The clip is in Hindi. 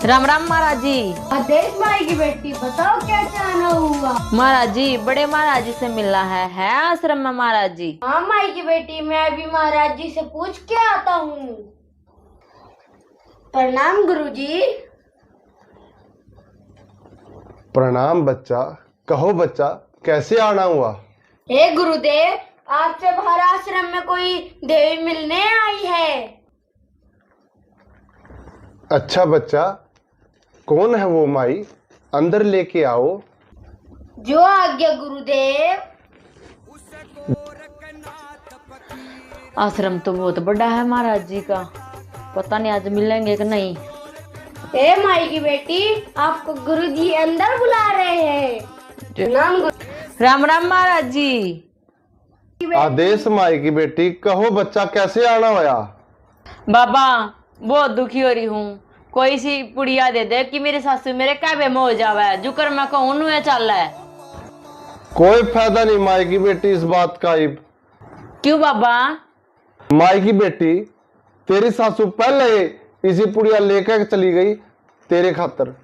राम राम महाराज जी। आदेश माई की बेटी, बताओ क्या चाहना हुआ। महाराज जी, बड़े महाराज जी से मिलना है आश्रम में महाराज जी। हाँ माई की बेटी, मैं अभी महाराज जी से पूछ के आता हूँ। प्रणाम गुरुजी। प्रणाम बच्चा। कहो बच्चा, कैसे आना हुआ? हे गुरुदेव, आपसे बाहर आश्रम में कोई देवी मिलने आई है। अच्छा बच्चा, कौन है वो माई? अंदर लेके आओ। जो आज्ञा गुरुदेव। आश्रम तो बहुत बड़ा है महाराज जी का, पता नहीं आज मिलेंगे कि नहीं। हे माई की बेटी, आपको गुरुजी अंदर बुला रहे हैं। राम राम महाराज जी। आदेश माई की बेटी, कहो बच्चा कैसे आना होया? बाबा बहुत दुखी हो रही हूँ, कोई सी पुड़िया दे दे कि मेरी सासू मेरे कहवे में हो जावे, जुकर मैं कहूँ नुए चल है। कोई फायदा नहीं माई की बेटी इस बात का। क्यों बाबा? माई की बेटी, तेरी सासू पहले इसी पुड़िया लेकर चली गई तेरे खातर।